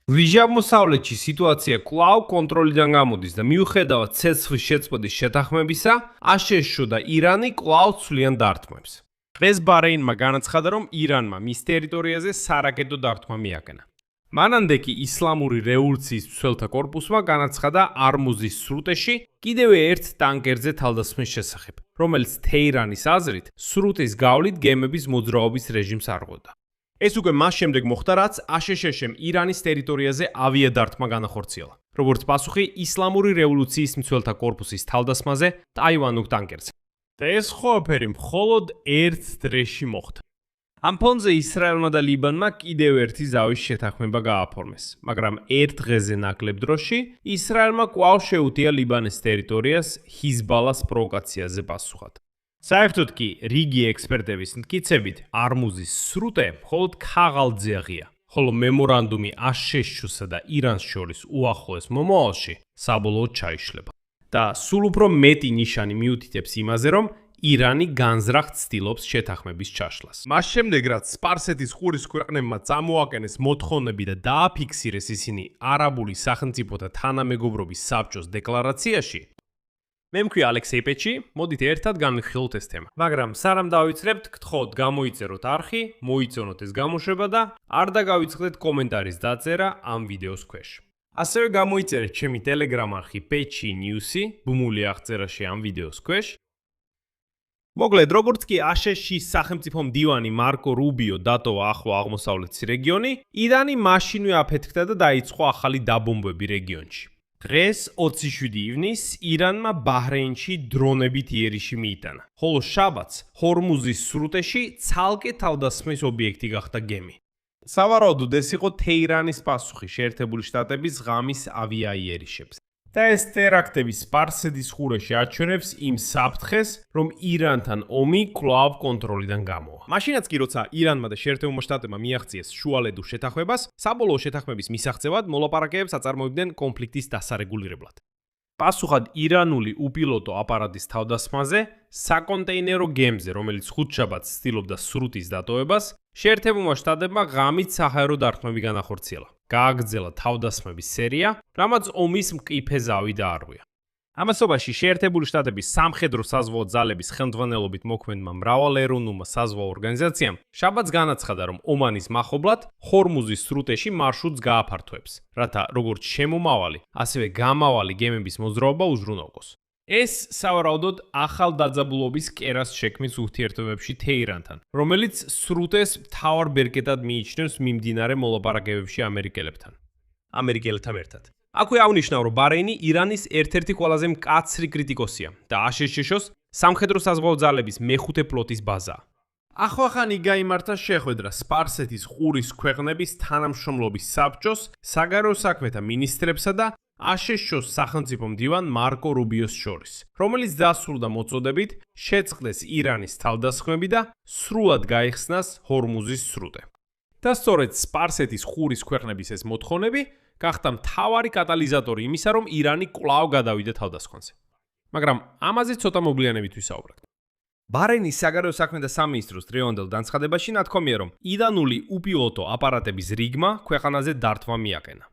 რიჟავ-მოსავლეთში სიტუაცია კვლავ კონტროლიდან გამოდის და მიუხედავად ცეცხლის შეწყვეტის შეთანხმებისა, აშშ და ირანი კვლავ ცვლიან დარტყმებს. დღეს ბაჰრეინმა განაცხადა, რომ ირანმა მის ტერიტორიაზე სარაკეტო დარტყმა მიაკენა. მანამდე კი ისლამური რევოლუციის მცველთა კორპუსმა განაცხადა არმუზის სრუტეში კიდევ ერთ ტანკერზე თავდასხმის შესახებ, რომელიც თეირანის აზრით სრუტის გავლით გემების მოძრაობის რეჟიმს არღვევდა. ეს უკვე მას შემდეგ მოხდა, რაც აშშ-მ ირანის ტერიტორიაზე ავიადარტყმა განახორციელა, როგორც პასუხი ისლამური რევოლუციის მცველთა კორპუსის თავდასხმაზე ტაივანურ ტანკერზე. და ეს ყველაფერი მხოლოდ ერთ დღეში მოხდა. ამ ფონზე ისრაელმა და ლიბანმა კიდევ ერთი ზავის შეთანხმება გააფორმეს, მაგრამ ერთ დღეზე ნაკლებ დროში ისრაელმა კვლავ შეუტია ლიბანის ტერიტორიას ჰიზბალას პროვოკაციაზე პასუხად. საერთოდ კი რიგი ექსპერტების მტკიცებით არმუზის სრუტე მხოლოდ ქაღალდზე აღია, ხოლო მემორანდუმი აშშ-სა და ირანს შორის უახლოეს მომავალში საბოლოოდ ჩაიშლება. და სულ უფრო მეტი ნიშანი მიუთითებს იმაზე, რომ ირანი განზრახ ცდილობს შეთანხმების ჩაშლას. მას შემდეგ, რაც სპარსეთის ყურის ქვეყნებმა წამოაყენეს მოთხოვნები და დააფიქსირეს ისინი არაბული სახელმწიფოთა თანამეგობრობის საბჭოს დეკლარაციაში, მე მქვია ალექსეი პეჩი, მოდით ერთად განვიხილოთ ეს თემა. მაგრამ სანამ დავიწყებთ, გთხოვთ გამოიწეროთ არხი, მოიწონოთ ეს გამოშვება და არ დაგავიწყდეთ კომენტარის დაწერა ამ ვიდეოს ქვეშ. ასევე გამოიწერეთ ჩემი ტელეგრამ არხი პეჩი ნიუსი, ბმული აღწერაში ამ ვიდეოს ქვეშ. მოკლედ, როგორც კი აშშ-ის სახელმწიფო მდივანი მარკო რუბიო დატოვა ახლო აღმოსავლეთის რეგიონი, ირანი მაშინვე აფეთქდა და დაიწყო ახალი დაბომბვები რეგიონში. დღეს 27 ივნისს ირანმა ბაჰრეინში დრონებით იერიში მიიტანა, ხოლო შაბათს ჰორმუზის სრუტეში ცალკე თავდასხმის ობიექტი გახდა გემი. სავარაუდოდ ეს იყო თეირანის პასუხი შეერთებული შტატების ღამის ავიაიერიშებს. და ეს ტერაქტები სპარსეთის ყურეში აჩვენებს იმ საფრთხეს, რომ ირანთან ომი კვლავ კონტროლიდან გამოვა. მაშინაც კი როცა ირანმა და შეერთებულმა შტატებმა მიაღწიეს შუალედურ შეთანხმებას, საბოლოო შეთანხმების მისაღწევად მოლაპარაკებებს აწარმოებდნენ კონფლიქტის დასარეგულირებლად. პასუხად ირანული უპილოტო აპარატის თავდასხმაზე, საკონტეინერო გემზე, რომელიც ხუთშაბათს ცდილობდა სრუტის დატოვებას, შეერთებულმა შტატებმა ღამით საჰაერო დარტყმები განახორციელა. გააგრძელა თავდასხმების სერია, რამაც ომის მყიფე ზავი დაარღვია. ამასობაში შეერთებული შტატების სამხედრო საზღვაო ძალების ხელმძღვანელობით მოქმედმა მრავალეროვნულმა საზღვაო ორგანიზაციამ შაბათს განაცხადა, რომ ომანის მახლობლად ჰორმუზის სრუტეში მარშრუტს გააფართოებს, რათა როგორც შემომავალი, ასევე გამავალი გემების მოძრაობა უზრუნველყოს. ეს სავარაუდოდ ახალ დაძაბულობის კერას შექმნის ურთიერთობებში თეირანთან, რომელიც სრუტეს მთავარ ბერკეტად მიიჩნევს მიმდინარე მოლაპარაკებებში ამერიკელებთან ერთად. აქვე აღნიშნავ, რომ ბაჰრეინი ირანის ერთ-ერთი ყველაზე მკაცრი კრიტიკოსია და აშშ-ს სამხედრო საზღვაო ძალების მეხუთე ფლოტის ბაზაა. ახლახანი გაიმართა შეხვედრა სპარსეთის ყურის ქვეყნების თანამშრომლობის საბჭოს, საგარეო საქმეთა მინისტრებსა და აშშ-ს სახელმწიფო მდივან მარკო რუბიოს შორის, რომელიც დასრულდა მოწოდებით შეწყდეს ირანის თავდასხმები და სრულად გაიხსნას ჰორმუზის სრუტე. და სწორედ სპარსეთის ყურის ქვეყნების ეს მოთხოვნები გახდა მთავარი კატალიზატორი იმისა, რომ ირანი კვლავ გადავიდა თავდასხმაზე. მაგრამ ამაზე ცოტა მოგვიანებით ვისაუბრებთ. ბაჰრეინის საგარეო საქმეთა სამინისტროს დღევანდელ განცხადებაში ნათქვამია, რომ ირანული უპილოტო აპარატების რიგმა ქვეყანაზე დარტყმა მიაყენა.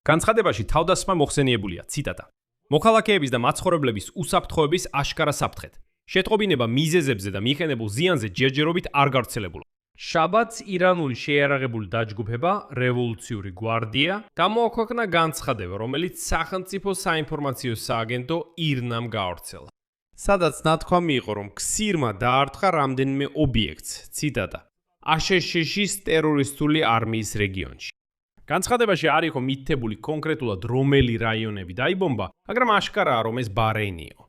განცხადებაში თავდასხმა მოხსენიებულია, ციტატა: მოქალაქეების და მაცხოვრებლების უსაფრთხოების აშკარა საფრთხეთ. შეტყობინება მიზეზებზე და მიყენებულ ზიანზე ჯერჯერობით არ გავრცელებულა. შაბათს ირანული შეიარაღებული დაჯგუფება რევოლუციური გვარდია გამოაქვეყნა განცხადება, რომელიც სახელმწიფო საინფორმაციო სააგენტო ირნამ გაავრცელა. სადაც ნათქვამი იყო, რომ ქსირმა დაარტყა რამდენიმე ობიექტს, ციტატა: აშშ-ის ტერორისტული არმიის რეგიონში. განცხადებაში არ იყო მითითებული კონკრეტულად რომელი რაიონები დაიბომბა, მაგრამ აშკარაა, რომ ეს ბაჰრეინი იყო.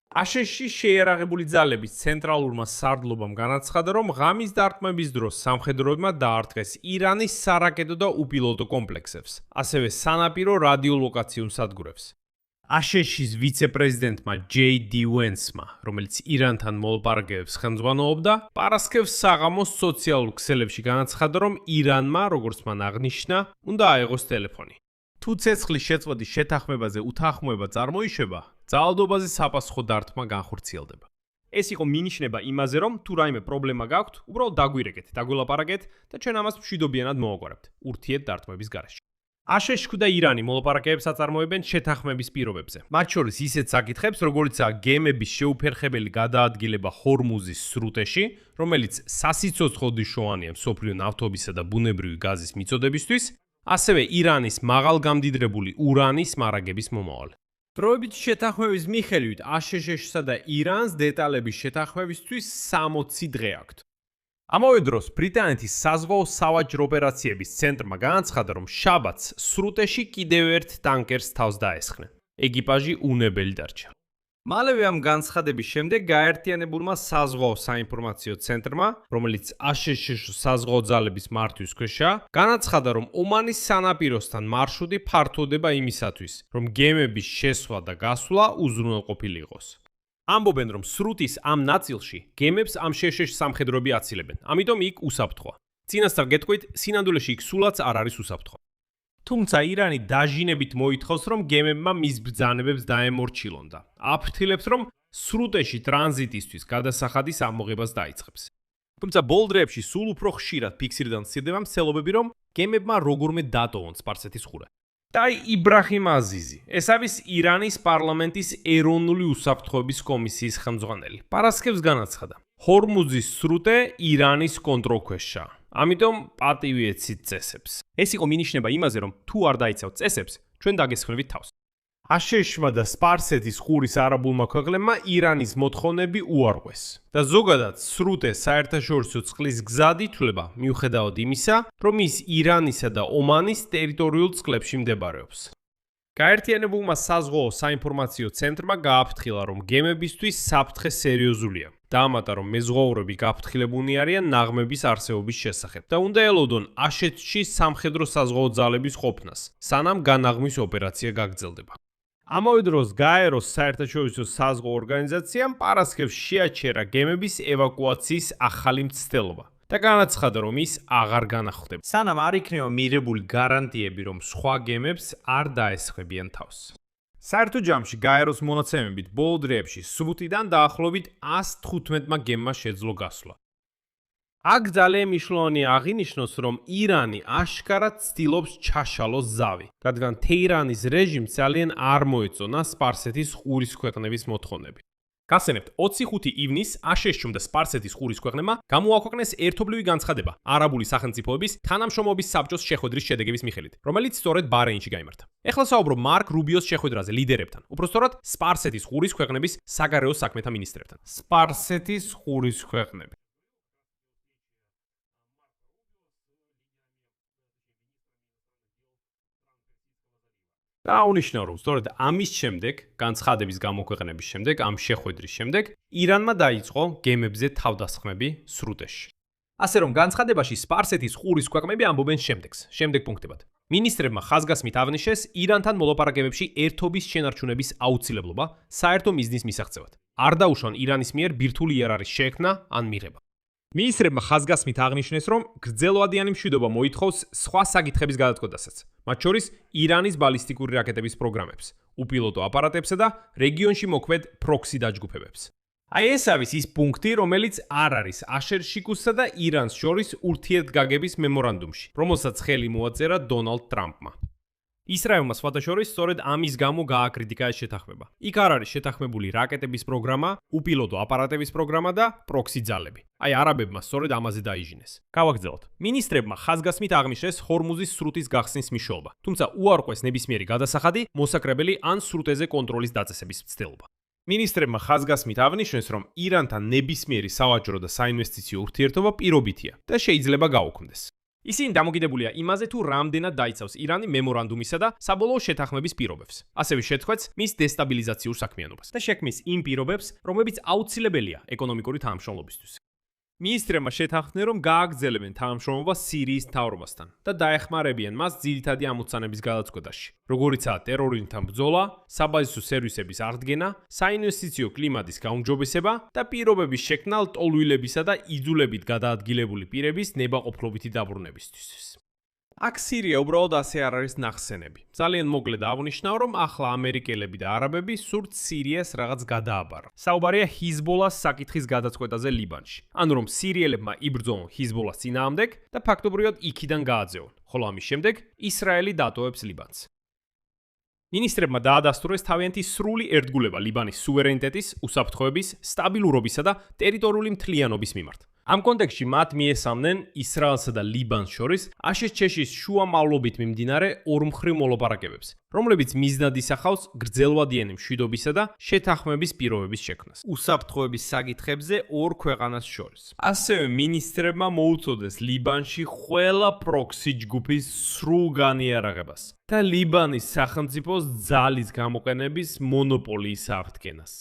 აშშ-ის შეიარაღებული ძალების ცენტრალურმა სარდლობამ განაცხადა, რომ ღამის დარტყმების დროს სამხედროებმა დაარტყეს ირანის სარაკეტო და უპილოტო კომპლექსებს, ასევე სანაპირო რადიოლოკაციურ სადგურებს. აშშ-ის ვიცე-პრეზიდენტმა ჯეი-დი ვენსმა, რომელიც ირანთან მოლაპარაკებებს ხელმძღვანელობდა, პარასქევს საღამოს სოციალურ ქსელებში განაცხადა, რომ ირანმა, როგორც მან აღნიშნა, უნდა აეღოს ტელეფონი. თუ ცეცხლის შეწყვეტის შეთანხმებაზე უთანხმოება წარმოიშვება, ძალადობაზე საპასუხო დარტყმა განხორციელდება. ეს იყო მინიშნება იმაზე, რომ თუ რაიმე პრობლემა გაქვთ, უბრალოდ დაგვირეკეთ, დაგველაპარაკეთ და ჩვენ ამას მშვიდობიანად მოვაგვარებთ ურთიერთ დარტყმების გარეშე. აშშ და ირანი მოლაპარაკებებს აწარმოებენ შეთანხმების პირობებზე. მათ შორის ისეთ საკითხებს, როგორიცაა გემების შეუფერხებელი გადაადგილება ჰორმუზის სრუტეში, რომელიც სასიცოცხლოდიშოვანია მსოფლიო ნავთობისა და ბუნებრივი გაზის მიწოდებისთვის, ასევე ირანის მაღალგამდიდრებული ურანის მარაგების მომავალი. დროებით შეთანხმების მიხედვით აშშ-სა და ირანს დეტალების შეთანხმებისთვის 60 დღე აქვთ. ამავე დროს ბრიტანეთის საზღვაო სავაჭრო ოპერაციების ცენტრმა განაცხადა, რომ შაბათს სრუტეში კიდევ ერთ ტანკერს თავს დაესხნენ. ეკიპაჟი უნებელი დარჩა. მალევე ამ განცხადების შემდეგ გაერთიანებულმა საზღვაო საინფორმაციო ცენტრმა, რომელიც აშშ საზღვაო ძალების მართვის ქვეშაა, განაცხადა, რომ ომანის სანაპიროსთან მარშრუტი ფართოვდება იმისათვის, რომ გემების შესვლა და გასვლა უზრუნველყოფილი იყოს. ამბობენ, რომ სრუტის ამ ნაწილში გემებს ამ შშ სამხედროები აცილებენ, ამიტომ იქ უსაფრთხოა. წინასწარ გეტყვით, სინამდვილეში იქ სულაც არ არის უსაფრთხო. თუმცა ირანი დაჟინებით მოითხოვს, რომ გემებმა მის ბრძანებებს დაემორჩილონ და აფრთხილებს, რომ სრუტეში ტრანზიტისთვის გადასახადის ამოღებას დაიწყებს. თუმცა ბოლო დღეებში სულ უფრო ხშირად ფიქსირდა მცირდება მსელობები, რომ გემებმა როგორმე დატოვონ სპარსეთის ყურე. დაი იბრაჰიმ აზიზი, ეს არის ირანის პარლამენტის ეროვნული უსაფრთხოების კომისიის ხელმძღვანელი. პარასკევს განაცხადა, ჰორმუზის სრუტე ირანის კონტროლქვეშაა. ამიტომ პატივი ეცით წესებს. ეს იყო მინიშნება იმაზე, რომ თუ არ დაიცავთ წესებს, ჩვენ დაგესხმებით თავს. აშშ-მა და სპარსეთის ყურის არაბულმა ქვეყნებმა ირანის მოთხოვნები უარყვეს და ზოგადად სრუტე საერთაშორისო წყლის გზად ითვლება, მიუხედავად იმისა, რომ ის ირანისა და ომანის ტერიტორიულ წყლებში მდებარეობს. გაერთიანებულმა საზღვაო საინფორმაციო ცენტრმა გააფრთხილა, რომ გემებისთვის საფრთხე სერიოზულია. დაამატა, რომ მეზღვაურები გაფრთხილებულნი არიან ნაღმების არსებობის შესახებ და უნდა ელოდონ აშშ-ში სამხედრო საზღვაო ძალების ყოფნას, სანამ განაღმვის ოპერაცია გაგრძელდება. ამავე დროს გაეროს საერთაშორისო საზღვაო ორგანიზაციამ პარასკევს შეაჩერა გემების ევაკუაციის ახალი მცდელობა და განაცხადა, რომ ის აღარ განახლდება, სანამ არ იქნება მიღებული გარანტიები, რომ სხვა გემებს არ დაესხმებიან თავს. საერთო ჯამში გაეროს მონაცემებით ბოლო დღეებში სრუტიდან დაახლოებით 115-მა გემმა შეძლო გასვლა. აქ ძალიან მნიშვნელოვანია აღინიშნოს, რომ ირანი აშკარად ცდილობს ჩაშალოს ზავი, რადგან თეირანის რეჟიმს ძალიან არ მოეწონა სპარსეთის ყურის ქვეყნების მოთხოვნები. გასცენებთ 25 ივნისს აშშ-მ და სპარსეთის ყურის ქვეყნებმა გამოაქვეყნეს ერთობლივი განცხადება არაბული სახელმწიფოების თანამშრომლობის საბჭოს შეხვედრის შედეგების მიხედვით, რომელიც სწორედ ბაჰრეინში გაიმართა. ეხლა საუბრობ მარკ რუბიოს შეხვედრაზე ლიდერებთან, უпростоრად სპარსეთის ყურის ქვეყნების საგარეო საქმეთა მინისტრებთან. სპარსეთის ყურის ქვეყნები. დაუნიშნავ, რომ სწორედ ამის შემდეგ, განცხადების გამოქვეყნების შემდეგ, ამ შეხვედრის შემდეგ, ირანმა დაიწყო გემებზე თავდასხმები სრუტეში. ასე რომ განცხადებაში სპარსეთის ყურის ქვეყნები ამბობენ შემდეგს, შემდეგ პუნქტებად. მინისტრებმა ხაზგასმით აღნიშნეს ირანთან მოლაპარაკებებში ერთობის შენარჩუნების აუცილებლობა საერთო მიზნის მისაღწევად. არ დაუშვან ირანის მიერ ბირთვული იარაღის შექმნა ან მიღება. მინისტრებმა ხაზგასმით აღნიშნეს, რომ გრძელვადიანი მშვიდობა მოითხოვს სხვა საკითხების გადაწყვეტასაც, მათ შორის ირანის ბალისტიკური რაკეტების პროგრამებს, უპილოტო აპარატებსა და რეგიონში მოქმედ პროქსი დაჯგუფებებს. აი ეს არის ის პუნქტი, რომელიც არ არის აშშ-სა და ირანს შორის ურთიერთგაგების მემორანდუმში, რომელსაც ხელი მოაწერა დონალდ ტრამპმა. ისრაელმა სხვადასხვა სწორედ ამის გამო გააკრიტიკა ეს შეთანხმება. იქ არ არის შეთანხმებული რაკეტების პროგრამა, უპილოტო აპარატების პროგრამა და პროქსი ძალები. აი არაბებმა სწორედ ამაზე დაიჟინეს. გავაგრძელოთ. მინისტრებმა ხაზგასმით აღნიშნეს ჰორმუზის სრუტის გახსნის მნიშვნელობა, თუმცა უარყვეს ნებისმიერი გადასახადი, მოსაკრებელი ან სრუტეზე კონტროლის დაწესების მცდელობა. მინისტრებმა ხაზგასმით აღნიშნეს, რომ ირანთან ნებისმიერი სავაჭრო და საინვესტიციო ურთიერთობა პირობითია და შეიძლება გაუქმდეს. ისინი დამოკიდებულია იმაზე, თუ რამდენად დაიცავს ირანი მემორანდუმისა და საბოლოო შეთანხმების პირობებს. ასევე შეწყვეტს მის დესტაბილიზაციურ საქმიანობას და შექმნის იმ პირობებს, რომლებიც აუცილებელია ეკონომიკური თანამშრომლობისთვის. მინისტრებმა შეთანხმდნენ, რომ გააგრძელებენ თანამშრომლობა სირიის მთავრობასთან და დაეხმარებიან მას ძირითადი ამოცანების გადაწყვეტაში, როგორიცაა ტერორიზმთან ბრძოლა, საბაზისო სერვისების აღდგენა, საინვესტიციო კლიმატის გაუმჯობესება და პირობების შექმნა ლტოლვილებისა და იძულებით გადაადგილებული პირების ნებაყოფლობითი დაბრუნებისთვის. აქ სირია უბრალოდ ასე არ არის ნახსენები. ძალიან მოკლედ აღნიშნავ, რომ ახლა ამერიკელები და არაბები სურთ სირიას რაღაც გადააბარა. საუბარია ჰიზბოლას საკითხის გადაწყვეტაზე ლიბანში. ანუ რომ სირიელებმა იბრძოლონ ჰიზბოლას წინააღმდეგ და ფაქტობრივად იქიდან გააძევონ, ხოლო ამის შემდეგ ისრაელი დატოვებს ლიბანს. მინისტრებმა დაადასტურეს თავიანთი სრული ერთგულება ლიბანის სუვერენიტეტის, უსაფრთხოების, სტაბილურობისა და ტერიტორიული მთლიანობის მიმართ. ამ კონტექსტში მათ მიესალმნენ ისრაელსა და ლიბანს შორის აშშ-ის შუა მავლობით მიმდინარე ორმხრივ მოლაპარაკებებს, რომლებიც მიზნად ისახავს გრძელვადიანი მშვიდობისა და შეთანხმების პირობების შექმნას. უსაფრთხოების საკითხებზე ორ ქვეყანას შორის. ასევე მინისტრებმა მოუწოდეს ლიბანში ყველა პროქსი ჯგუფის სრულ განიარაღებას და ლიბანის სახელმწიფოს ძალის გამოყენების მონოპოლიის აღდგენას.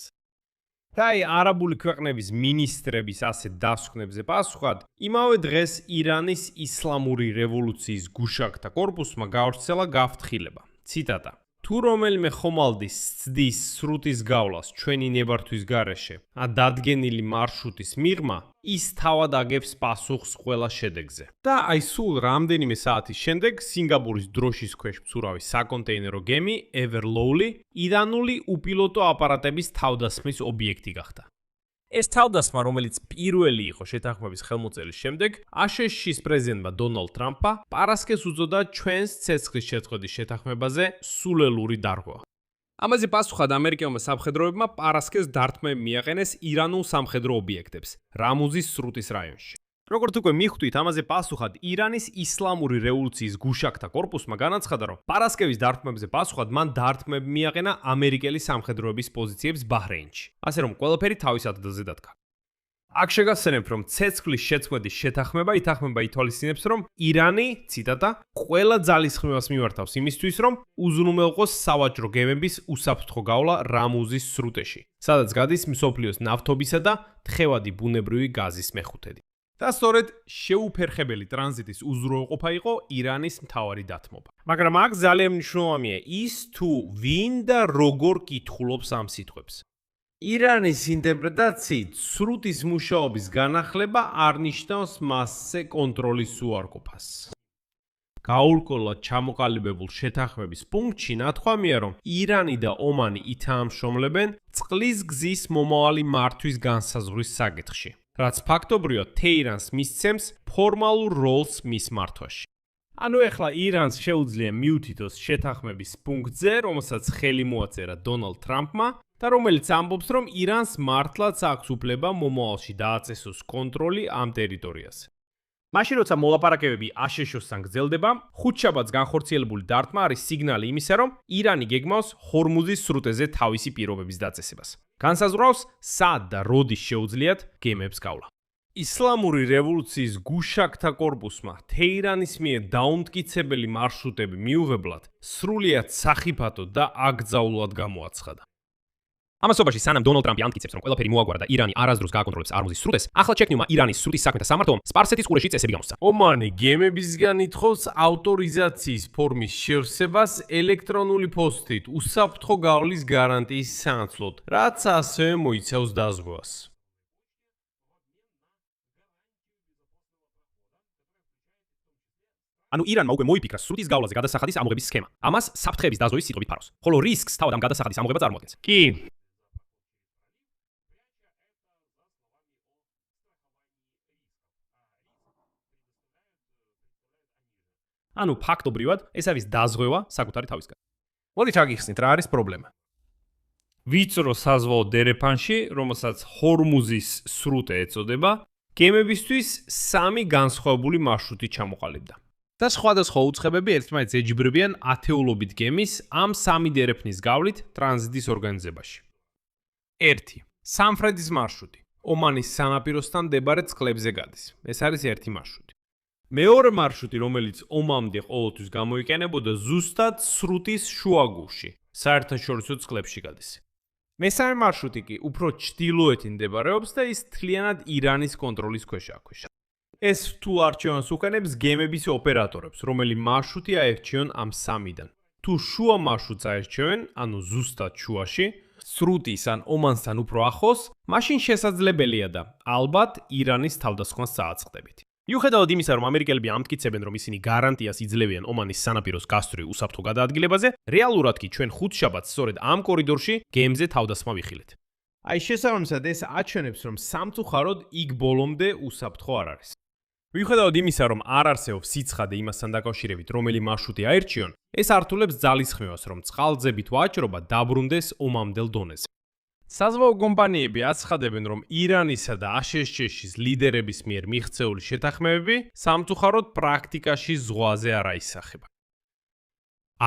Თაი არაბული ქვეყნების მინისტრების ასეთ დასკვნებზე პასუხად, იმავე დღეს ირანის ისლამური რევოლუციის გუშაგთა კორპუსმა გავრცელა გაფრთხილება. ციტატა: თუ რომელიმე ხომალდის ცდის სრუტის გავლას ჩვენი ნებართვის გარეშე დადგენილი მარშრუტის მიღმა, ის თავად აგებს პასუხს ყველა შედეგზე. და აი სულ რამდენიმე საათის შემდეგ სინგაპურის დროშის ქვეშ მცურავი საკონტეინერო გემი Everlowly ირანული უპილოტო აპარატების თავდასხმის ობიექტი გახდა. ეს თავდასხმა, რომელიც პირველი იყო შეთანხმების ხელმოწერის შემდეგ, აშშ-ის პრეზიდენტმა დონალდ ტრამპმა პარასკევს უწოდა ჩვენს ცეცხლის შეწყვეტის შეთანხმებაზე სულელური დარღვა. ამაზე პასუხად ამერიკელმა სამხედროებმა პარასკევს დარტყმები მიაყენეს ირანულ სამხედრო ობიექტებს რამუზის სრუტის რაიონში. როგორც უკვე მიხვდით, ამაზე პასუხად ირანის ისლამური რევოლუციის გუშაგთა კორპუსმა განაცხადა, რომ პარასკევის დარტყმებზე პასუხად მან დარტყმები მიაყენა ამერიკელი სამხედროების პოზიციებს ბაჰრეინში. ასე რომ ყველაფერი თავის ადგილზე დადგა. აქ შეგახსენებთ, რომ ცეცხლის შეწყვეტის შეთანხმება ითანხმება ითვალისწინებს, რომ ირანი, ციტატა, ყველა ძალისხმევას მიმართავს იმისთვის, რომ უზრუნველყოს სავაჭრო გემების უსაფრთხო გავლა რამუზის სრუტეში, სადაც გადის მსოფლიოს ნავთობისა და თხევადი ბუნებრივი გაზის მეხუთედი. და სწორედ შეუფერხებელი ტრანზიტის უზრუნველყოფა იყო ირანის მთავარი დათმობა. მაგრამ აქ ძალიან მნიშვნელოვანია ის, თუ ვინ და როგორ კითხულობს ამ სიტყვებს. ირანის ინტერპრეტაციით სრუტის მუშაობის განახლება არ ნიშნავს მასზე კონტროლის უარყოფას. გაურკვევლად ჩამოყალიბებულ შეთანხმების პუნქტში ნათქვამია, რომ ირანი და ომანი ითამაშრომლებენ წყლის გზის მომავალი მართვის განსაზღვრის საკითხში, რაც ფაქტობრივად თეირანს მისცემს ფორმალურ როლს მის მართვაში. ანუ ეხლა ირანს შეუძლია მიუთითოს შეთანხმების პუნქტზე, რომელსაც ხელი მოაწერა დონალდ ტრამპმა და რომელიც ამბობს, რომ ირანს მართლაც აქვს უფლება მომავალში დააწესოს კონტროლი ამ ტერიტორიაზე. მაშინ როცა მოლაპარაკებები აშშ-თან გრძელდება, ხუთშაბათს განხორციელებული დარტყმა არის სიგნალი იმისა, რომ ირანი გეგმავს ჰორმუზის სრუტეზე თავისი პირობების დაწესებას. განსაზღვრავს, სად და როდის შეუძლიათ გემებს გავლა. ისლამური რევოლუციის გუშაგთა კორპუსმა თეირანის მიერ დაუმტკიცებელი მარშრუტები მიუღებლად სრულიად სახიფათო და აკრძალულად გამოაცხადა. ამასობაში სანამ დონალდ ტრამპი ამტკიცებს, რომ ყველაფერი მოაგვარა და ირანი არასდროს გააკონტროლებს არმუზის სრუტეს, ახლა ჩექნიუმმა ირანის სრუტის საქმეთა სამართლომ სპარსეთის ყურეში წესები გამოსცა. ომანი გემებისგან ითხოვს ავტორიზაციის ფორმის შევსებას ელექტრონული პოსტით უსაფრთხო გავლის გარანტიის სანაცვლოდ, რაც ასევე მოიცავს დაზღვევას. ანუ ირანმა უკვე მოიფიქრა სრუტის გავლაზე გადასახადის ამოღების სქემა. ამას საფრთხების დაზვევის სიტყვებით ფარავს, ხოლო რისკს თავად ამ გადასახადის ამოღება წარმოადგენს. კი. ანუ ფაქტობრივად ეს არის დაზღვევა საკუთარი თავისგან. მოდით აგიხსნით რა არის პრობლემა. ვიწრო საზღვაო დერეფანში, რომელსაც ჰორმუზის სრუტე ეწოდება, გემებისთვის სამი განსხვავებული მარშრუტი ჩამოყალიბდა. და სხვადასხვა უწყებები ერთმანეთს ეჯიბრებიან ათეულობით გემის ამ სამი დერეფნის გავლით ტრანზიტის ორგანიზებაში. 1. სამფრედის მარშრუტი. ომანის სანაპიროსთან მდებარე წყლებზე გადის. ეს არის ერთი მარშრუტი. მეორე მარშრუტი, რომელიც ომამდე ყოველთვის გამოიყენებოდა ზუსტად სრუტის შუაგულში, საერთაშორისო წყლებში გადის. მესამე მარშრუტი კი უფრო ჩრდილოეთით მდებარეობს და ის მთლიანად ირანის კონტროლის ქვეშ აქვეშა. ეს რთულ არჩევანს უყენებს გემების ოპერატორებს, რომელი მარშრუტი აერჩიონ ამ სამიდან. თუ შუა მარშრუტს აერჩევენ, ანუ ზუსტად შუაში, სრუტის ან ომანსთან უფრო ახლოს, მაშინ შესაძლებელია და ალბათ ირანის თავდასხმას წააწყდებით. მიუხედავად იმისა, რომ ამერიკელები ამტკიცებენ, რომ ისინი გარანტიას იძლევიან ომანის სანაპიროს გასწვრივ უსაფრთხო გადაადგილებაზე, რეალურად კი ჩვენ ხუთშაბათს სწორედ ამ კორიდორში გემზე თავდასხმა ვიხილეთ. აი შესაბამისად ეს აჩვენებს, რომ სამწუხაროდ იქ ბოლომდე უსაფრთხო არ არის. მიუხედავად იმისა, რომ არ არსებობს სიცხადე იმასთან დაკავშირებით, რომელი მარშრუტი აირჩიონ, ეს ართულებს ძალისხმევას, რომ წყალძებით ვაჭრობა დაბრუნდეს ომამდელ დონეზე. საზღვაო კომპანიები აცხადებენ, რომ ირანისა და აშშ-ის ლიდერების მიერ მიღწეული შეთანხმებები სამწუხაროდ პრაქტიკაში ზღვაზე არ აისახება.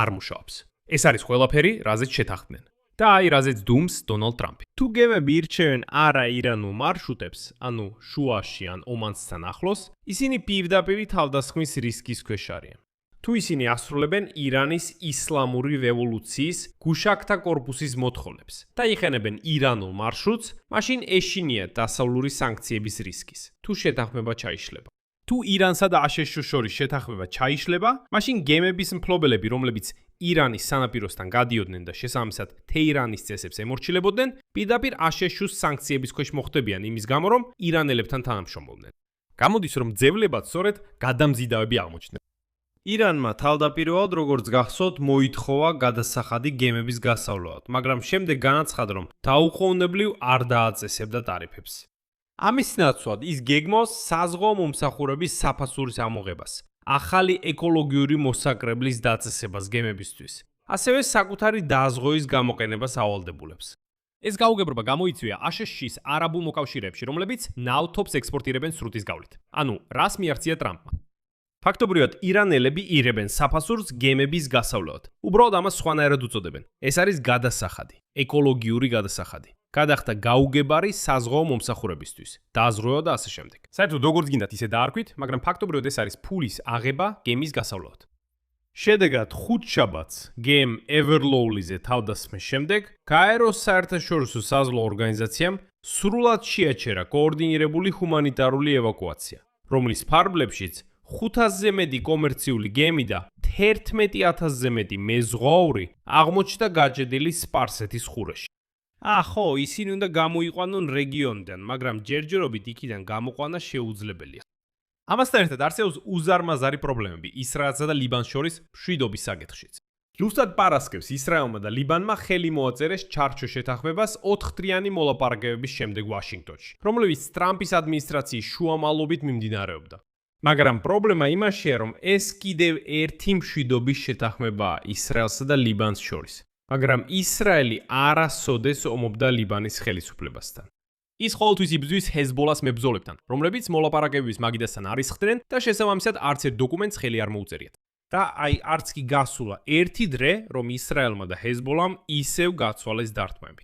არ მუშაობს. ეს არის ყველაფერი, რაზეც შეთანხმდნენ. და აი რაზეც დუმს დონალდ ტრამპი. თუ გემები ირჩევენ არა ირანულ მარშრუტებს, ანუ შუაში ან ომანსთან ახლოს, ისინი პირდაპირ თავდასხმის რისკის ქვეშ არიან. თუ ისინი ასრულებენ ირანის ისლამური რევოლუციის გუშაქთა კორპუსის მოთხოვნებს და იყენებენ ირანულ მარშრუტს, მაშინ ეშინიათ დასავლური სანქციების რისკის, თუ შეთანხმება ჩაიშლება. თუ ირანსა და აშშ-ს შორის შეთანხმება ჩაიშლება, მაშინ გემების მფლობელები, რომლებიც ირანის სანაპიროსთან გადიოდნენ და შესაბამისად თეირანის წესებს ემორჩილებოდნენ, პირდაპირ აშშ-ს სანქციების ქვეშ მოხვდებიან იმის გამო, რომ ირანელებთან თანამშრომლობდნენ. გამოდის, რომ ძევლებად სწორედ გადამზიდავები აღმოჩნდნენ. ირანმა თავდაპირველად, როგორც გახსოვთ, მოითხოვა გადასახადი გემების გასავლელად, მაგრამ შემდეგ განაცხადა, რომ დაუყოვნებლივ არ დააწესებდა ტარიფებს. ამის ნაცვლად ის გეგმავს საზღვაო მომსახურების საფასურის ამოღებას, ახალი ეკოლოგიური მოსაკრებლის დაწესებას გემებისთვის, ასევე საკუთარი დაზღვევის გამოყენებას ავალდებულებს. ეს გაუგებრობა გამოიწვია აშშ-ის არაბულ მოკავშირეებში, რომლებიც ნავთობს ექსპორტირებენ სრუტის გავლით. ანუ, რას მიაღწია ტრამპმა? ფაქტობრივად, ირანელები ირებენ საფასურს გემების გასავლელად. უბრალოდ ამას სხვანაირად უწოდებენ. ეს არის გადასახადი, ეკოლოგიური გადასახადი. გადახდა გაუგებარი საზღვაო მომსახურებისთვის, დაზღვევა და ასე შემდეგ. საერთოდ როგორც გინდათ ისე დაარქვით, მაგრამ ფაქტობრივად ეს არის ფულის აღება გემის გასავლელად. შედეგად, ხუთშაბათს გემ Everlowly-ზე თავდასხმის შემდეგ, გაეროს საერთაშორისო საზღვაო ორგანიზაციამ სრულად შეაჩერა კოორდინირებული ჰუმანიტარული ევაკუაცია, რომლის ფარგლებშიც 500-ზე მეტი კომერციული გემი და 11,000-ზე მეტი მეზღვაური აღმოჩნდა გაჭედილი სპარსეთის ყურეში. ხო, ისინი უნდა გამოიყვანონ რეგიონიდან, მაგრამ ჯერჯერობით იქიდან გამოყვანა შეუძლებელია. ამასთან ერთად არსებობს უზარმაზარი პრობლემები ისრაელსა და ლიბანს შორის მშვიდობის საკითხშიც. ზუსტად პარასკევს ისრაელმა და ლიბანმა ხელი მოაწერეს ჩარჩო შეთანხმებას 4-დღიანი მოლაპარაკებების შემდეგ ვაშინგტონში, რომლებიც ტრამპის ადმინისტრაციის შუამავლობით მიმდინარეობდა. მაგრამ პრობლემა იმაშია, რომ ეს კიდევ ერთი მშვიდობის შეთანხმებაა ისრაელსა და ლიბანს შორის. მაგრამ ისრაელი არასოდეს ომობდა ლიბანის ხელისუფლებასთან. ის ყოველთვის იბრძვის ჰეზბოლას მებრძოლებთან, რომლებიც მოლაპარაკებების მაგიდასთან არ ისხდნენ და შესაბამისად არც ერთ დოკუმენტს ხელი არ მოუწერიათ. და აი არც კი გასულა ერთი დღე, რომ ისრაელმა და ჰეზბოლამ ისევ გაცვალეს დარტყმები.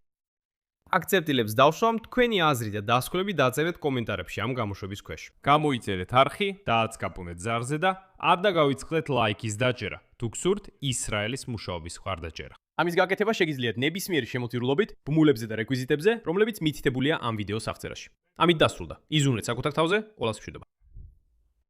აქცეპტილებს დავშვამ, თქვენი აზრი და დასკვნები დაწერეთ კომენტარებში ამ გამოშვების ქვეშ. გამოიწერეთ არხი, დააცკაპუნეთ ზარზე და არ დაგავიწყდეთ ლაიქის დაჭერა, თუ გსურთ ისრაელის მუშაობის მხარდაჭერა. ამის გაკეთება შეგიძლიათ ნებისმიერი შემოწირულობით, ბმულებზე და რეკვიზიტებზე, რომლებიც მითითებულია ამ ვიდეოს აღწერაში. ამით დასრულდა. იზუნეთ საკუთარ თავზე, ყველას მშვიდობა.